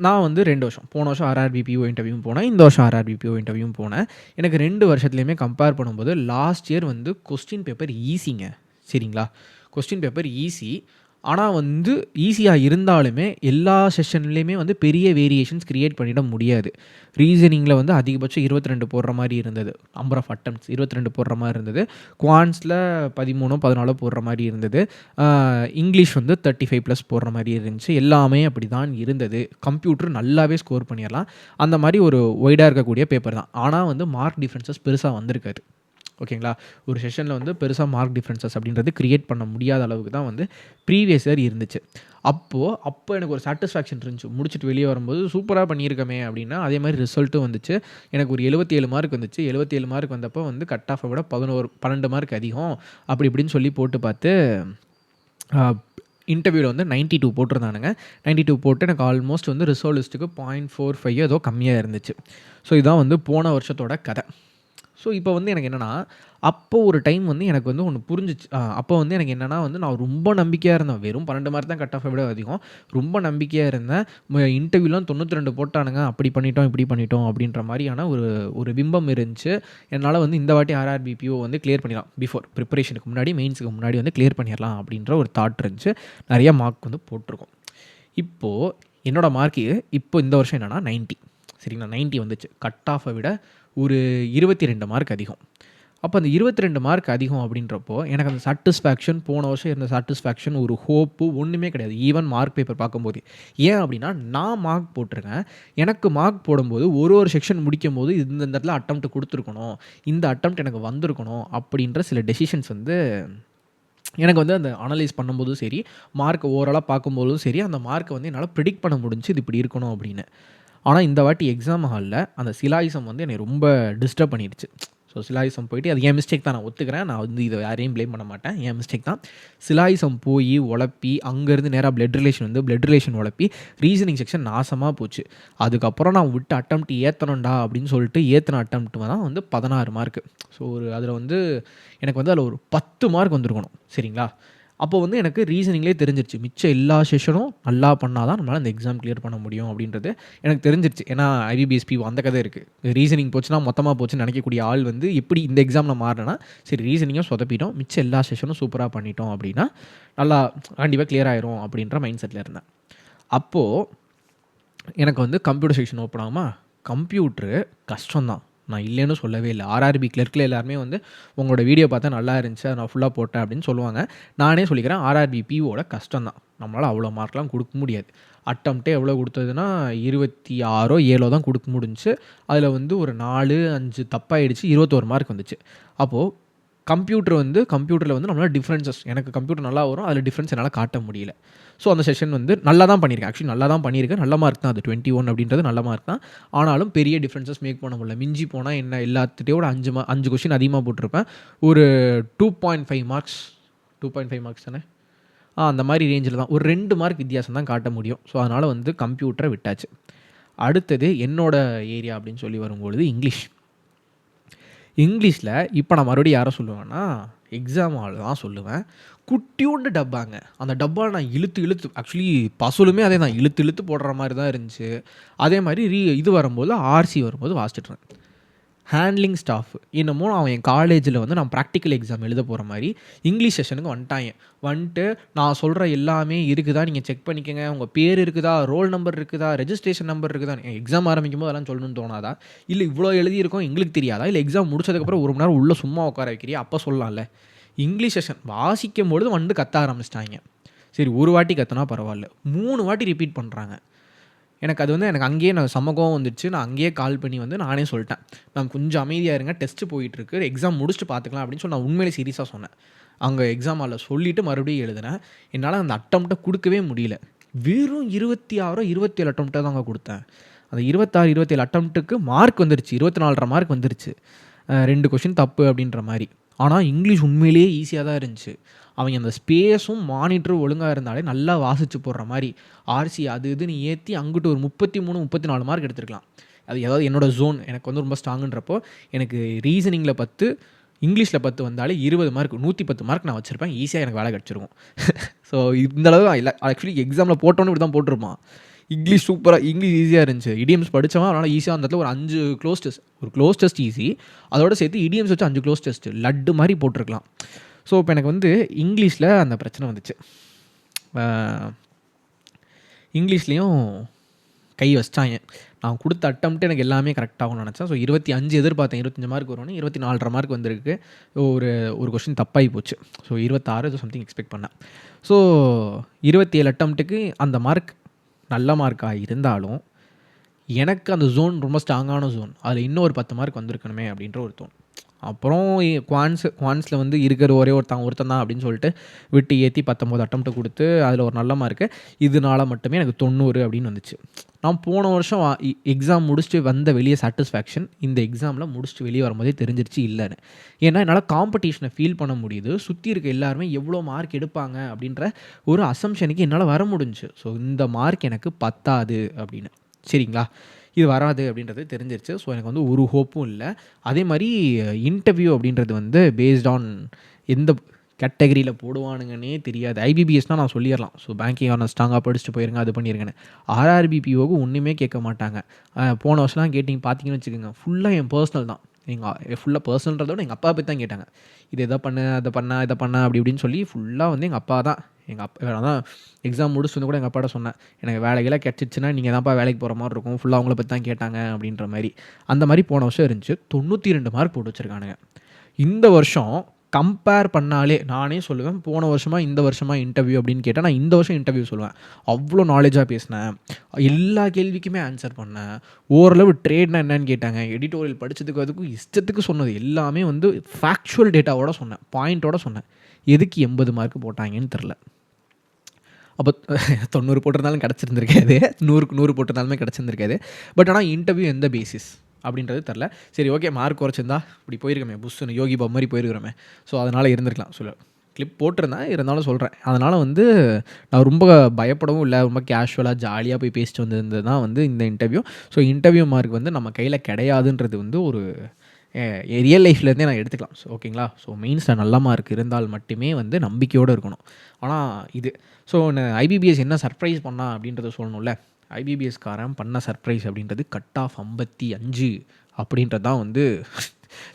[SPEAKER 1] நான் வந்து 2 வருஷம், போன வருஷம் ஆர்ஆர்பிபிஓ இன்டர்வியூவும் போனேன், இந்த வருஷம் ஆர்ஆர்பிபிஓ இன்டர்வியூவும் போனேன். எனக்கு 2 வருஷத்துலேயுமே கம்பேர் பண்ணும்போது லாஸ்ட் இயர் வந்து கொஸ்டின் பேப்பர் ஈஸிங்க. சரிங்களா, கொஸ்டின் பேப்பர் ஈஸி. ஆனால் வந்து ஈஸியாக இருந்தாலுமே எல்லா செஷன்லேயுமே வந்து பெரிய வேரியேஷன்ஸ் க்ரியேட் பண்ணிட முடியாது. ரீசனிங்கில் வந்து அதிகபட்சம் 22 போடுற மாதிரி இருந்தது, நம்பர் ஆஃப் அட்டம்ப்ட்ஸ் 22 போடுற மாதிரி இருந்தது. குவான்ஸில் 13-14 போடுற மாதிரி இருந்தது. இங்கிலீஷ் வந்து 35+ போடுற மாதிரி இருந்துச்சு. எல்லாமே அப்படி தான் இருந்தது. கம்ப்யூட்டர் நல்லாவே ஸ்கோர் பண்ணிடலாம். அந்த மாதிரி ஒரு ஒய்டாக இருக்கக்கூடிய பேப்பர் தான். ஆனால் வந்து மார்க் டிஃப்ரென்சஸ் பெருசாக வந்திருக்காது. ஓகேங்களா, ஒரு செஷனில் வந்து பெருசாக மார்க் டிஃப்ரென்சஸ் அப்படின்றது க்ரியேட் பண்ண முடியாத அளவுக்கு தான் வந்து ப்ரீவியஸ் இயர் இருந்துச்சு. அப்போ எனக்கு ஒரு சாட்டிஸ்ஃபேக்ஷன் இருந்துச்சு, முடிச்சுட்டு வெளியே வரும்போது சூப்பராக பண்ணியிருக்கமே அப்படின்னா. அதே மாதிரி ரிசல்ட்டும் வந்துச்சு. எனக்கு ஒரு 77 மார்க் வந்துச்சு. 77 மார்க் வந்தப்போ வந்து கட் ஆஃபை விட 12 மார்க் அதிகம் அப்படி இப்படின்னு சொல்லி போட்டு பார்த்து இன்டர்வியூவில் வந்து 92 போட்டிருந்தானுங்க. 92 போட்டு எனக்கு ஆல்மோஸ்ட் வந்து ரிசல்ட் லிஸ்ட்டுக்கு 0.45 ஏதோ கம்மியாக இருந்துச்சு. ஸோ இதுதான் வந்து போன வருஷத்தோட கதை. ஸோ இப்போ வந்து எனக்கு என்னென்னா, அப்போ ஒரு டைம் வந்து எனக்கு வந்து ஒன்று புரிஞ்சிச்சு. அப்போ வந்து எனக்கு என்னென்னா வந்து நான் ரொம்ப நம்பிக்கையாக இருந்தேன். வெறும் 12 மார்க் தான் கட் ஆஃபை விட அதிகம். ரொம்ப நம்பிக்கையாக இருந்தேன். இன்டர்வியூலாம் 92 போட்டானுங்க, அப்படி பண்ணிட்டோம் இப்படி பண்ணிட்டோம் அப்படின்ற மாதிரியான ஒரு பிம்பம் இருந்துச்சு. என்னால் வந்து இந்த வாட்டி ஆர்ஆர்பிபிஓ வந்து கிளியர் பண்ணிடலாம், பிஃபோர் ப்ரிப்பரேஷனுக்கு முன்னாடி, மெயின்ஸுக்கு முன்னாடி வந்து கிளியர் பண்ணிடலாம் அப்படின்ற ஒரு தாட் இருந்துச்சு. நிறையா மார்க் வந்து போட்டிருக்கோம். இப்போது என்னோடய மார்க்கு இப்போ இந்த வருஷம் என்னென்னா 90. சரிங்களா, 90 வந்துச்சு. கட் ஆஃபை விட ஒரு 22 மார்க் அதிகம். அப்போ அந்த 22 மார்க் அதிகம் அப்படின்றப்போ எனக்கு அந்த சாட்டிஸ்ஃபேக்ஷன், போன வருஷம் இருந்த சாட்டிஸ்ஃபேக்ஷன், ஒரு ஹோப்பு ஒன்றுமே கிடையாது. ஈவன் மார்க் பேப்பர் பார்க்கும்போது. ஏன் அப்படின்னா, நான் மார்க் போட்டிருக்கேன். எனக்கு மார்க் போடும்போது ஒரு செக்ஷன் முடிக்கும் போது இந்த இடத்துல அட்டம்ப்ட் கொடுத்துருக்கணும், இந்த அட்டம்ப்ட் எனக்கு வந்திருக்கணும் அப்படின்ற சில டெசிஷன்ஸ் வந்து எனக்கு வந்து அந்த அனலைஸ் பண்ணும்போதும் சரி, மார்க் ஓவராலாக பார்க்கும்போதும் சரி, அந்த மார்க்கை வந்து என்னால் ப்ரிடிக்ட் பண்ண முடிஞ்சு இது இப்படி இருக்கணும் அப்படின்னு. ஆனால் இந்த வாட்டி எக்ஸாம் ஹாலில் அந்த சிலாயிசம் வந்து என்னை ரொம்ப டிஸ்டர்ப் பண்ணிடுச்சு. ஸோ சிலாயிசம் போயிட்டு, அது என் மிஸ்டேக் தான், நான் ஒத்துக்கிறேன். நான் வந்து இதை யாரையும் ப்ளேம் பண்ண மாட்டேன், என் மிஸ்டேக் தான். சிலாயிசம் போய் உழப்பி அங்கேருந்து நேராக பிளட் ரிலேஷன் உழப்பி ரீசனிங் செக்ஷன் நாசமாக போச்சு. அதுக்கப்புறம் நான் விட்டு அட்டம்ப்ட் ஏற்றணும்டா அப்படின்னு சொல்லிட்டு ஏற்றின அட்டம்ப்ட் தான் வந்து 16 மார்க்கு. ஸோ அதில் வந்து எனக்கு வந்து அதில் ஒரு 10 மார்க் வந்திருக்கணும். சரிங்களா, அப்போ வந்து எனக்கு ரீசனிங்லேயே தெரிஞ்சிருச்சு, மிச்சம் எல்லா செஷனும் நல்லா பண்ணால் தான் நம்மளால் அந்த எக்ஸாம் கிளியர் பண்ண முடியும் அப்படின்றது எனக்கு தெரிஞ்சிருச்சு. ஏன்னா ஐபிபிஎஸ்பி அந்த கதை இருக்குது. ரீசனிங் போச்சுன்னா மொத்தமாக போச்சுன்னு நினைக்கக்கூடிய ஆள் வந்து எப்படி இந்த எக்ஸாமில் மாறினா, சரி ரீசனிங்கும் சொதப்பிட்டோம், மிச்சம் எல்லா செஷனும் சூப்பராக பண்ணிட்டோம் அப்படின்னா நல்லா கண்டிப்பாக கிளியர் ஆயிரும் அப்படின்ற மைண்ட் செட்டில் இருந்தேன். அப்போது எனக்கு வந்து கம்ப்யூட்டர் செக்ஷன் ஓப்பன் ஆகுமா, கம்ப்யூட்ரு கஷ்டம்தான், நான் இல்லைன்னு சொல்லவே இல்லை. ஆர்ஆர்பி கிளர்க்கில் எல்லாருமே வந்து உங்களோட வீடியோ பார்த்தா நல்லா இருந்துச்சு, அதை நான் ஃபுல்லாக போட்டேன் அப்படின்னு சொல்லுவாங்க. நானே சொல்லிக்கிறேன், ஆர்ஆர்பி பிஓட கஷ்டம் தான். நம்மளால் அவ்வளோ மார்க்லாம் கொடுக்க முடியாது. அட்டம்ப்டே எவ்வளோ கொடுத்ததுன்னா 26-7 தான் கொடுக்க முடிஞ்சிச்சு. அதில் வந்து ஒரு 4-5 தப்பாகிடுச்சு, 21 மார்க் வந்துச்சு. அப்போது கம்ப்யூட்டரில் வந்து நம்மளால் டிஃப்ரென்சஸ், எனக்கு கம்ப்யூட்டர் நல்லா வரும், அதில் டிஃப்ரென்ஸ் என்னால் காட்ட முடியல. ஸோ அந்த செஷன் வந்து நல்லா தான் பண்ணியிருக்கேன். ஆக்சுவலி நல்லா தான் பண்ணியிருக்கேன், நல்ல மார்க் தான் அது. 21 அப்படின்றது நல்ல மார்க் தான். ஆனாலும் பெரிய டிஃப்ரென்சஸ் மேக் பண்ண முடியல. மிஞ்சி போனால் என்ன, எல்லாத்துட்டையோட 5 கொஸ்டின் அதிகமாக போட்டிருப்பேன். ஒரு 2.5 மார்க்ஸ் தானே, அந்த மாதிரி ரேஞ்சில் தான் ஒரு 2 மார்க் வித்தியாசம் தான் காட்ட முடியும். ஸோ அதனால் வந்து கம்ப்யூட்டரை விட்டாச்சு. அடுத்தது என்னோட ஏரியா அப்படின்னு சொல்லி வரும்பொழுது இங்கிலீஷில் இப்போ நான் மறுபடியும் யாரை சொல்லுவேன்னா எக்ஸாம் ஹால் தான் சொல்லுவேன். குட்டியோண்டு டப்பாங்க. அந்த டப்பாவில் நான் இழுத்து ஆக்சுவலி பசுலுமே அதே தான் இழுத்து போடுற மாதிரி தான் இருந்துச்சு. அதே மாதிரி இது வரும்போது ஆர்சி வரும்போது வாசிச்சிட்றேன். ஹேண்ட்லிங் ஸ்டாஃப் என்னமோ அவன் என் காலேஜில் வந்து நான் ப்ராக்டிக்கல் எக்ஸாம் எழுத போகிற மாதிரி இங்கிலீஷ் செஷனுக்கு வந்துட்டு நான் சொல்கிற எல்லாமே இருக்குதா, நீங்கள் செக் பண்ணிக்கோங்க, உங்கள் பேர் இருக்குதா, ரோல் நம்பர் இருக்குதா, ரெஜிஸ்ட்ரேஷன் நம்பர் இருக்குதா, எக்ஸாம் ஆரம்பிக்கும் போது அதெல்லாம் சொல்லணும்னு தோணாதா? இல்லை இவ்வளோ எழுதியிருக்கோம் எங்களுக்கு தெரியாதா? இல்லை எக்ஸாம் முடிச்சதுக்கப்புறம் 1 மணி நேரம் உள்ளே சும்மா உட்கார வைக்கிறியா, அப்போ சொல்லலாம்ல. இங்கிலீஷ் செஷன் வாசிக்கும் பொழுது வந்து கத்த ஆரம்பிச்சிட்டாங்க. சரி, ஒரு வாட்டி கற்றுனா பரவாயில்ல, 3 வாட்டி ரிப்பீட் பண்ணுறாங்க. எனக்கு அது வந்து எனக்கு அங்கேயே நான் சமகம் வந்துடுச்சு. நான் அங்கேயே கால் பண்ணி வந்து நானே சொல்லிட்டேன், நான் கொஞ்சம் அமைதியாக இருங்க, டெஸ்ட்டு போயிட்டுருக்கு, எக்ஸாம் முடிச்சுட்டு பார்த்துக்கலாம் அப்படின்னு சொல்லி நான் உண்மையிலே சீரியஸாக சொன்னேன். அங்கே எக்ஸாம் ஹாலில் சொல்லிவிட்டு மறுபடியும் எழுதினேன். என்னால் அந்த அட்டம்ப்ட்டை கொடுக்கவே முடியல. வெறும் 26 27 அட்டம்ப்ட்டை தாங்க கொடுத்தேன். அந்த 26 27 அட்டம்ப்ட்டுக்கு மார்க் வந்துருச்சு, 24.5 மார்க் வந்துருச்சு. 2 கொஷின் தப்பு அப்படின்ற மாதிரி. ஆனால் இங்கிலீஷ் உண்மையிலேயே ஈஸியாக தான் இருந்துச்சு. அவங்க அந்த ஸ்பேஸும் மானிட்டரும் ஒழுங்காக இருந்தாலே நல்லா வாசித்து போடுற மாதிரி ஆர்சி அது இதுன்னு ஏற்றி அங்கிட்டு ஒரு 33 34 மார்க் எடுத்துருக்கலாம். அது ஏதாவது என்னோடய ஜோன் எனக்கு வந்து ரொம்ப ஸ்ட்ராங்குன்றப்போ எனக்கு ரீசனிங்கில் 10 இங்கிலீஷில் 10 வந்தாலே 20 மார்க் 110 மார்க் நான் வச்சுருப்பேன். ஈஸியாக எனக்கு வேலை கிடச்சிருக்கும். ஸோ இந்தளவு இல்லை ஆக்சுவலி எக்ஸாமில் போட்டோன்னு இப்படி தான் போட்டிருப்பான். இங்கிலீஷ் ஈஸியாக இருந்துச்சு. இடியம்ஸ் படித்தவன் அதனால் ஈஸியாக அந்த இடத்துல ஒரு 5 க்ளோஸ் டெஸ்ட் ஈஸி, அதோடு சேர்த்து இடியம்ஸ் வச்சு 5 க்ளோஸ் டெஸ்ட்டு லட்டு மாதிரி போட்டிருக்கலாம். ஸோ இப்போ எனக்கு வந்து இங்கிலீஷில் அந்த பிரச்சனை வந்துச்சு. இங்கிலீஷ்லேயும் கை வச்சிட்டாங்க. நான் கொடுத்த அட்டம்ப்ட்டு எனக்கு எல்லாமே கரெக்டாகும்னு நினச்சேன். ஸோ 25 எதிர்பார்த்தேன், 25 மார்க் வரும்னு, 24.5 மார்க் வந்திருக்கு. ஒரு கொஷின் தப்பாகி போச்சு. ஸோ 26 சம்திங் எக்ஸ்பெக்ட் பண்ணேன். ஸோ 27 அட்டம்ப்ட்டுக்கு அந்த மார்க் நல்ல மார்க்காக இருந்தாலும் எனக்கு அந்த ஜோன் ரொம்ப ஸ்ட்ராங்கான ஜோன், அதில் இன்னும் ஒரு 10 மார்க் வந்திருக்கணுமே அப்படின்ற ஒரு தோணும். அப்புறம் குவான்ஸில் வந்து இருக்கிற ஒருத்தன் தான் அப்படின்னு சொல்லிட்டு விட்டு ஏற்றி 19 அட்டம்ப்ட்டு கொடுத்து அதில் ஒரு நல்ல மார்க்கு. இதனால மட்டுமே எனக்கு 90 அப்படின்னு வந்துச்சு. நான் போன வருஷம் எக்ஸாம் முடிச்சுட்டு வந்த வெளியே சாட்டிஸ்ஃபேக்ஷன் இந்த எக்ஸாமில் முடிச்சுட்டு வெளியே வரும்போதே தெரிஞ்சிருச்சு இல்லைன்னு. ஏன்னா என்னால் காம்படிஷனை ஃபீல் பண்ண முடியுது. சுற்றி இருக்க எல்லாருமே எவ்வளோ மார்க் எடுப்பாங்க அப்படின்ற ஒரு அசம்ஷனுக்கு என்னால் வர முடிஞ்சுச்சு. ஸோ இந்த மார்க் எனக்கு பத்தாது அப்படின்னு. சரிங்களா, இது வராது அப்படின்றது தெரிஞ்சிருச்சு. ஸோ எனக்கு வந்து ஒரு ஹோப்பும் இல்லை. அதே மாதிரி இன்டர்வியூ அப்படின்றது வந்து பேஸ்ட் ஆன் எந்த கேட்டகரியில் போடுவானுங்கன்னே தெரியாது. ஐபிபிஎஸ்னால் நான் சொல்லிடலாம். ஸோ பேங்கிங் ஆன ஸ்ட்ராங்காக படிச்சுட்டு போயிருங்க, அது பண்ணியிருங்கன்னு. ஆர்ஆர்பிபிஓக்கு ஒன்றுமே கேட்க மாட்டாங்க. போன வருஷம்லாம் கேட்டிங்க பார்த்தீங்கன்னு வச்சுக்கோங்க, ஃபுல்லாக என் பர்சனல் தான். ஃபுல்லாக பர்சனல்ன்றத விட எங்கள் அப்பா பற்றி தான் கேட்டாங்க. இது இதை பண்ண இதை பண்ண அப்படி இப்படின்னு சொல்லி ஃபுல்லாக வந்து எங்கள் அப்பா தான். எங்கள் அப்பா தான் எக்ஸாம் முடிச்சுட்டு வந்து கூட எங்கள் அப்பாட்ட சொன்னேன், எனக்கு வேலைக்கெல்லாம் கிடச்சிச்சின்னா நீங்கள் தான்ப்பா வேலைக்கு போகிற மாதிரி இருக்கும், ஃபுல்லாக அவங்கள பற்றி தான் கேட்டாங்க அப்படின்ற மாதிரி. அந்த மாதிரி போன வருஷம் இருந்துச்சு. 92 மார்க் போட்டு வச்சுருக்கானுங்க. இந்த வருஷம் கம்பேர் பண்ணாலே நானே சொல்லுவேன், போன வருஷமாக இந்த வருஷமாக இன்டர்வியூ அப்படின்னு கேட்டால் நான் இந்த வருஷம் இன்டர்வியூ சொல்லுவேன். அவ்வளோ நாலேஜாக பேசினேன், எல்லா கேள்விக்குமே ஆன்சர் பண்ணேன். ஓரளவு ட்ரேட்னா என்னன்னு கேட்டாங்க, எடிட்டோரியல் படித்ததுக்கு அதுக்கும் இஷ்டத்துக்கு சொன்னது எல்லாமே வந்து ஃபேக்சுவல் டேட்டாவோட சொன்னேன், பாயிண்ட்டோட சொன்னேன். எதுக்கு 80 மார்க் போட்டாங்கன்னு தெரில. அப்போ 90 போட்டிருந்தாலும் கிடச்சிருந்துருக்காது, 100க்கு 100 போட்டிருந்தாலுமே கிடச்சிருந்துருக்காது. பட் ஆனால் இன்டர்வியூ எந்த பேசிஸ் அப்படின்றது தெரில. சரி, ஓகே, மார்க் குறைச்சிருந்தா இப்படி போயிருக்கமே, புஷ்ஷுன்னு யோகி பாபு மாதிரி போயிருக்கிறோமே. ஸோ அதனால் இருந்திருக்கலாம். கிளிப் போட்டிருந்தேன், இருந்தாலும் சொல்கிறேன். அதனால் வந்து நான் ரொம்ப பயப்படவும் இல்லை, ரொம்ப கேஷுவலாக ஜாலியாக போய் பேசிட்டு வந்திருந்தது தான் வந்து இந்த இன்டர்வியூ. ஸோ இன்டர்வியூ மார்க் வந்து நம்ம கையில் கிடையாதுன்றது வந்து ஒரு ரியல் லைஃப்லேருந்தே நான் எடுத்துக்கலாம். ஸோ ஓகேங்களா. ஸோ மெயின்ஸில் நல்ல மார்க் இருந்தால் மட்டுமே வந்து நம்பிக்கையோடு இருக்கணும். ஆனால் இது ஐபிபிஎஸ் என்ன சர்ப்ரைஸ் பண்ணா அப்படின்றத சொல்லணும்ல. ஐபிபிஎஸ்காரன் பண்ண சர்ப்ரைஸ் அப்படின்றது கட் ஆஃப் 55 அப்படின்றது தான் வந்து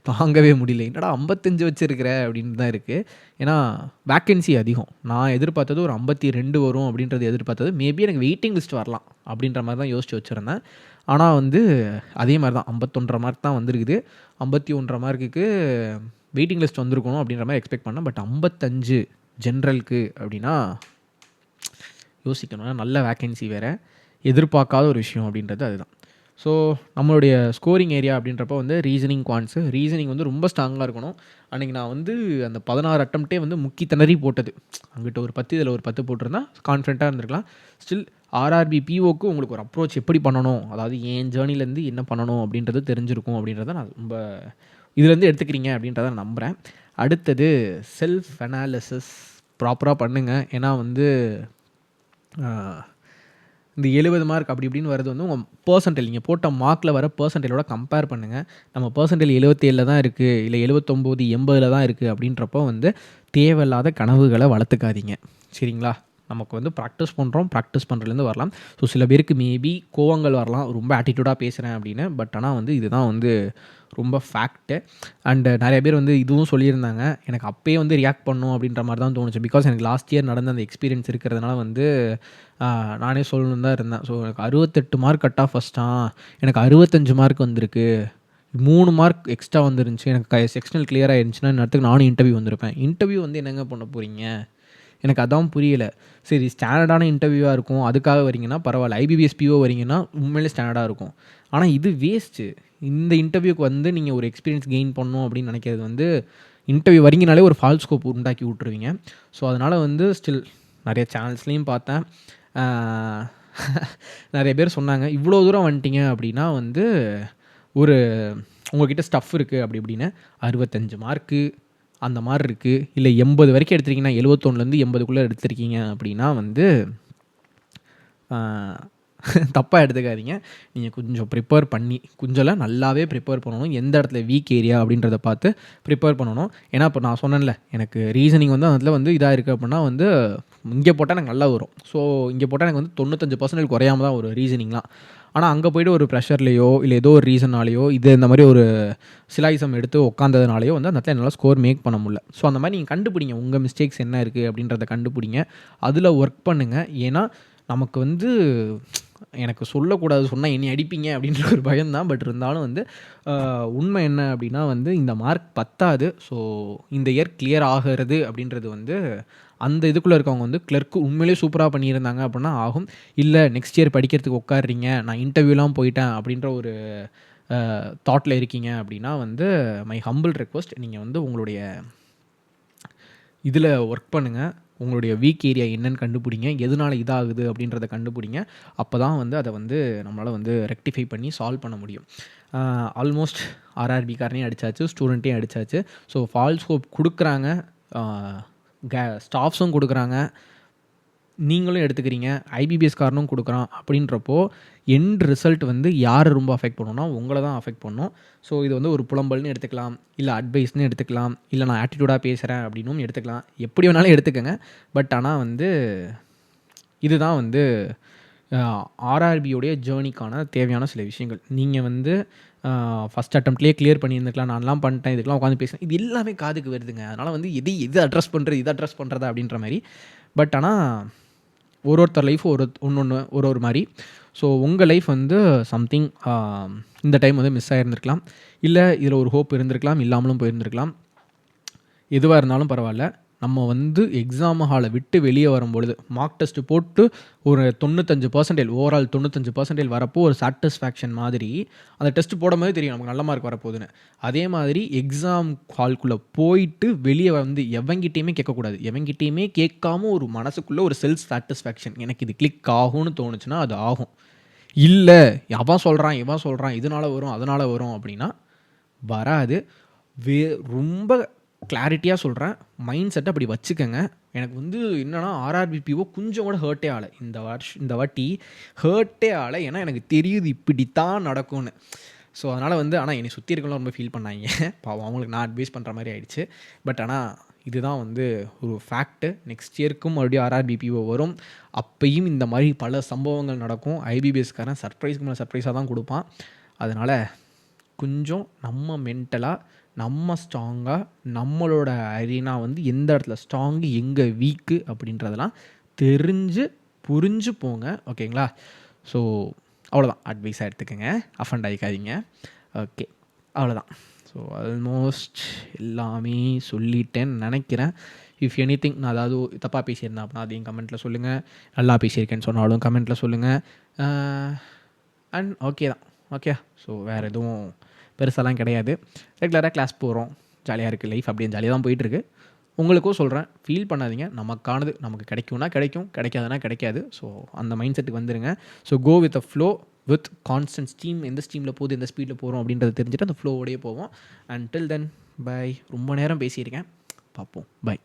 [SPEAKER 1] தாங்கவே முடியல. என்னடா 55 வச்சுருக்கிற அப்படின்னு தான் இருக்குது. ஏன்னா வேக்கன்சி அதிகம். நான் எதிர்பார்த்தது ஒரு 52 வரும் அப்படின்றது எதிர்பார்த்தது. மேபி எனக்கு வெயிட்டிங் லிஸ்ட் வரலாம் அப்படின்ற மாதிரி தான் யோசிச்சு வச்சுருந்தேன். ஆனால் வந்து அதே மாதிரி தான் 51.5 மார்க் தான் வந்திருக்குது. 51.5 மார்க்குக்கு வெயிட்டிங் லிஸ்ட் வந்திருக்கணும் அப்படின்ற மாதிரி எக்ஸ்பெக்ட் பண்ணேன். பட் 55 ஜென்ரலுக்கு அப்படின்னா யோசிக்கணும். நல்ல வேக்கன்சி வேறு, எதிர்பார்க்காத ஒரு விஷயம் அப்படின்றது அதுதான். ஸோ நம்மளுடைய ஸ்கோரிங் ஏரியா அப்படின்றப்போ வந்து ரீசனிங் வந்து ரொம்ப ஸ்ட்ராங்காக இருக்கணும். அன்றைக்கி நான் வந்து அந்த 16 அட்டம்ப்டே வந்து முக்கி திணறி போட்டது. அங்கிட்ட ஒரு 10 இதில் ஒரு 10 போட்டிருந்தா கான்ஃபிடென்ட்டாக இருந்திருக்கலாம். ஸ்டில் ஆர்ஆர்பி பிஓக்கு உங்களுக்கு ஒரு அப்ரோச் எப்படி பண்ணணும், அதாவது என் ஜேர்னிலேருந்து என்ன பண்ணணும் அப்படின்றது தெரிஞ்சிருக்கும் அப்படின்றத நான் ரொம்ப இதுலேருந்து எடுத்துக்கிறீங்க அப்படின்றத நான் நம்புகிறேன். அடுத்தது செல்ஃப் அனாலிசிஸ் ப்ராப்பராக பண்ணுங்கள். ஏன்னா வந்து இந்த 70 மார்க் அப்படி இப்படின்னு வரது வந்து உங்கள் பெர்சன்டைல், நீங்கள் போட்ட மார்க்கில் வர பெர்சன்டைலோட கம்பேர் பண்ணுங்கள். நம்ம பெர்சன்டைல் 77 தான் இருக்குது, இல்லை 79 80 தான் இருக்குது அப்படின்றப்போ வந்து தேவையில்லாத கனவுகளை வளர்த்துக்காதீங்க. சரிங்களா? நமக்கு வந்து ப்ராக்டிஸ் பண்ணுறோம், ப்ராக்டிஸ் பண்ணுறதுலேருந்து வரலாம். ஸோ சில பேருக்கு மேபி கோவங்கள் வரலாம், ரொம்ப ஆட்டிடியூடாக பேசுகிறேன் அப்படின்னு. பட் ஆனால் வந்து இதுதான் வந்து ரொம்ப ஃபேக்ட்டு. அண்டு நிறைய பேர் வந்து இதுவும் சொல்லியிருந்தாங்க, எனக்கு அப்போயே வந்து ரியாக்ட் பண்ணும் அப்படின்ற மாதிரி தான் தோணுச்சு. பிகாஸ் எனக்கு லாஸ்ட் இயர் நடந்த அந்த எக்ஸ்பீரியன்ஸ் இருக்கிறதுனால வந்து நானே சொல்லணுன்னு தான் இருந்தேன். ஸோ எனக்கு 68 மார்க் கட் ஆஃப் ஃபஸ்ட்டான், எனக்கு 65 மார்க் வந்திருக்கு, 3 மார்க் எக்ஸ்ட்ரா வந்துருந்துச்சு, எனக்கு செக்ஷனல் கிளியர் ஆகிருந்துச்சுன்னா நேரத்துக்கு நானும் இன்டர்வியூ வந்திருப்பேன். இன்டர்வியூ வந்து என்னங்க பண்ண போகிறீங்க? எனக்கு அதான் புரியல. சரி, ஸ்டாண்டர்டான இன்டர்வியூவாக இருக்கும், அதுக்காக வரீங்கன்னா பரவாயில்ல. ஐபிபிஎஸ் பிஓ வரீங்கன்னா உண்மையிலே ஸ்டாண்டர்டாக இருக்கும். ஆனால் இது வேஸ்ட்டு. இந்த இன்டர்வியூக்கு வந்து நீங்கள் ஒரு எக்ஸ்பீரியன்ஸ் கெயின் பண்ணணும் அப்படின்னு நினைக்கிறது வந்து, இன்டர்வியூ வரீங்கனாலே ஒரு ஃபால்ஸ் ஸ்கோப் உண்டாக்கி விட்ருவீங்க. ஸோ அதனால் வந்து ஸ்டில் நிறைய சேனல்ஸ்லேயும் பார்த்தேன், நிறைய பேர் சொன்னாங்க, இவ்வளோ தூரம் வந்துட்டீங்க அப்படின்னா வந்து ஒரு உங்கள்கிட்ட ஸ்டஃப் இருக்குது அப்படி இப்படின்னு. 65 மார்க்கு அந்த மாதிரி இருக்குது, இல்லை 80 வரைக்கும் எடுத்திருக்கீங்கன்னா 71லேருந்து 80க்குள்ளே எடுத்திருக்கீங்க அப்படின்னா வந்து தப்பாக எடுத்துக்காதீங்க. நீங்கள் கொஞ்சம் ப்ரிப்பேர் பண்ணி, கொஞ்சம்லாம் நல்லாவே ப்ரிப்பேர் பண்ணணும். எந்த இடத்துல வீக் ஏரியா அப்படின்றத பார்த்து ப்ரிப்பேர் பண்ணணும். ஏன்னா இப்போ நான் சொன்னேன்ல, எனக்கு ரீசனிங் வந்து அதில் வந்து இதாக இருக்குது அப்படின்னா வந்து இங்கே போட்டால் எனக்கு நல்லா வரும். ஸோ இங்கே போட்டால் எனக்கு வந்து 95% குறையாமல் தான் வரும் ரீசனிங்லாம். ஆனால் அங்கே போய்ட்டு ஒரு ப்ரெஷர்லேயோ இல்லை ஏதோ ஒரு ரீசன்னாலேயோ இந்த மாதிரி ஒரு சிலாயிசம் எடுத்து உட்காந்ததுனாலேயோ வந்து அந்த இடத்துல என்னால் ஸ்கோர் மேக் பண்ண முடியல. ஸோ அந்த மாதிரி நீங்கள் கண்டுபிடிங்க, உங்கள் மிஸ்டேக்ஸ் என்ன இருக்குது அப்படின்றத கண்டுபிடிங்க, அதில் ஒர்க் பண்ணுங்கள். ஏன்னா நமக்கு வந்து எனக்கு சொல்லக்கூடாது, சொன்னால் என்னை அடிப்பீங்க அப்படின்ற ஒரு பயம்தான். பட் இருந்தாலும் வந்து உண்மை என்ன அப்படின்னா வந்து இந்த மார்க் பத்தாது. ஸோ இந்த இயர் கிளியர் ஆகிறது அப்படின்றது வந்து அந்த இதுக்குள்ளே இருக்கவங்க வந்து கிளர்க்கு உண்மையிலே சூப்பராக பண்ணியிருந்தாங்க அப்படின்னா ஆகும். இல்லை நெக்ஸ்ட் இயர் படிக்கிறதுக்கு உட்காடுறீங்க, நான் இன்டர்வியூலாம் போயிட்டேன் அப்படின்ற ஒரு தாட்டில் இருக்கீங்க அப்படின்னா வந்து மை ஹம்பிள் ரெக்வஸ்ட், நீங்கள் வந்து உங்களுடைய இதில் ஒர்க் பண்ணுங்கள். உங்களுடைய வீக் ஏரியா என்னன்னு கண்டுபிடிங்க, எதனால் இதாகுது அப்படின்றத கண்டுபிடிங்க. அப்போ தான் வந்து அதை வந்து நம்மளால் வந்து ரெக்டிஃபை பண்ணி சால்வ் பண்ண முடியும். ஆல்மோஸ்ட் ஆர்ஆர்பிக்காரனையும் அடித்தாச்சு, ஸ்டூடெண்ட்டையும் அடித்தாச்சு. ஸோ ஃபால்ஸ் ஹோப் கொடுக்குறாங்க, ஸ்டாஃப்ஸும் கொடுக்குறாங்க, நீங்களும் எடுத்துக்கிறீங்க, ஐபிபிஎஸ் காரனும் கொடுக்குறான். அப்படின்றப்போ எண்ட் ரிசல்ட் வந்து யார் ரொம்ப அஃபெக்ட் பண்ணணும்னா உங்களை தான் அஃபெக்ட் பண்ணணும். ஸோ இது வந்து ஒரு புலம்பல்னு எடுத்துக்கலாம், இல்லை அட்வைஸ்னு எடுத்துக்கலாம், இல்லை நான் ஆட்டிடியூடாக பேசுகிறேன் அப்படின்னும் எடுத்துக்கலாம். எப்படி வேணாலும் எடுத்துக்கங்க. பட் ஆனால் வந்து இதுதான் வந்து ஆர்ஆர்பியோடைய ஜேர்னிக்கான தேவையான சில விஷயங்கள். நீங்கள் வந்து ஃபஸ்ட் அட்டம்ப்ட்லேயே கிளியர் பண்ணியிருந்துக்கலாம், நான்லாம் பண்ணிட்டேன், இதுக்கெலாம் உட்காந்து பேசுகிறேன், இது எல்லாமே காதுக்கு வருதுங்க. அதனால் வந்து எது அட்ரஸ் பண்ணுறது, இது அட்ரஸ் பண்ணுறதா அப்படின்ற மாதிரி. பட் ஆனால் ஒருத்தர் லைஃப் ஒரு மாதிரி. ஸோ உங்கள் லைஃப் வந்து சம்திங் இந்த டைம் வந்து மிஸ் ஆகிருந்துருக்கலாம், இல்லை இதில் ஒரு ஹோப் இருந்திருக்கலாம், இல்லாமலும் போயிருந்துருக்கலாம். எதுவாக இருந்தாலும் பரவாயில்ல, நம்ம வந்து எக்ஸாம் ஹாலை விட்டு வெளியே வரும்பொழுது மார்க் டெஸ்ட்டு போட்டு ஒரு 95% ஓவரால் 95% வரப்போ ஒரு சாட்டிஸ்ஃபேக்ஷன் மாதிரி, அந்த டெஸ்ட்டு போடும்போது தெரியும் நமக்கு நல்ல மார்க் வரப்போகுதுன்னு. அதே மாதிரி எக்ஸாம் ஹால்குள்ளே போயிட்டு வெளியே வந்து எவங்கிட்டையுமே கேட்கக்கூடாது. எவங்கிட்டையுமே கேட்காம ஒரு மனசுக்குள்ளே ஒரு செல்ஃப் சாட்டிஸ்ஃபேக்ஷன், எனக்கு இது கிளிக் ஆகும்னு தோணுச்சுன்னா அது ஆகும். இல்லை அவன் சொல்கிறான் இவன் சொல்கிறான் இதனால் வரும் அதனால் வரும் அப்படின்னா வராது. ரொம்ப கிளாரிட்டியாக சொல்கிறேன், மைண்ட் செட்டை அப்படி வச்சுக்கோங்க. எனக்கு வந்து என்னென்னா ஆர்ஆர்பிபிஓ கொஞ்சம் கூட ஹர்ட்டே ஆகலை இந்த வாட்டி ஹர்ட்டே ஆகலை. ஏன்னா எனக்கு தெரியுது இப்படித்தான் நடக்கும்னு. ஸோ அதனால் வந்து ஆனால் என்னை சுற்றி இருக்கலாம் ரொம்ப ஃபீல் பண்ணாங்க, பாவம் அவங்களுக்கு நான் அட்வைஸ் பண்ணுற மாதிரி ஆயிடுச்சு. பட் ஆனால் இதுதான் வந்து ஒரு ஃபேக்ட்டு. நெக்ஸ்ட் இயருக்கும் மறுபடியும் ஆர்ஆர்பிபிஓ வரும், அப்பையும் இந்த மாதிரி பல சம்பவங்கள் நடக்கும். ஐபிபிஎஸ்காரன் சர்ப்ரைஸ்க்கு மேலே சர்ப்ரைஸாக தான் கொடுப்பான். அதனால் கொஞ்சம் நம்ம மென்டலாக நம்ம ஸ்ட்ராங்காக, நம்மளோட அரீனா வந்து எந்த இடத்துல ஸ்ட்ராங்கு எங்கே வீக்கு அப்படின்றதெல்லாம் தெரிஞ்சு புரிஞ்சு போங்க. ஓகேங்களா? ஸோ அவ்வளோதான், அட்வைஸாக எடுத்துக்கோங்க, அஃபண்ட் ஆகிக்காதீங்க. ஓகே, அவ்வளோதான். ஸோ ஆல்மோஸ்ட் எல்லாமே சொல்லிட்டேன்னு நினைக்கிறேன். இஃப் எனிதிங் நான் அதாவது தப்பாக பேசியிருந்தேன் அப்படின்னா அதையும் கமெண்ட்டில் சொல்லுங்கள், நல்லா பேசியிருக்கேன்னு சொன்னாலும் கமெண்ட்டில் சொல்லுங்கள். அண்ட் ஓகே தான், ஓகே. ஸோ வேறு எதுவும் பெருசாலாம் கிடையாது. ரெகுலராக கிளாஸ் போகிறோம், ஜாலியாக இருக்குது லைஃப், அப்படியே ஜாலியாக தான் போயிட்டுருக்கு. உங்களுக்கும் சொல்கிறேன், ஃபீல் பண்ணாதீங்க, நமக்கானது நமக்கு கிடைக்கும்னா கிடைக்கும், கிடைக்காதுன்னா கிடைக்காது. ஸோ அந்த மைண்ட் செட்டுக்கு வந்துடுங்க. So go with a flow, with constant steam. எந்த ஸ்டீமில் போகுது, எந்த ஸ்பீடில் போகிறோம் அப்படின்றத தெரிஞ்சுட்டு அந்த ஃப்ளோவோடையே போவோம். And till then bye. ரொம்ப நேரம் பேசியிருக்கேன், பார்ப்போம், பை.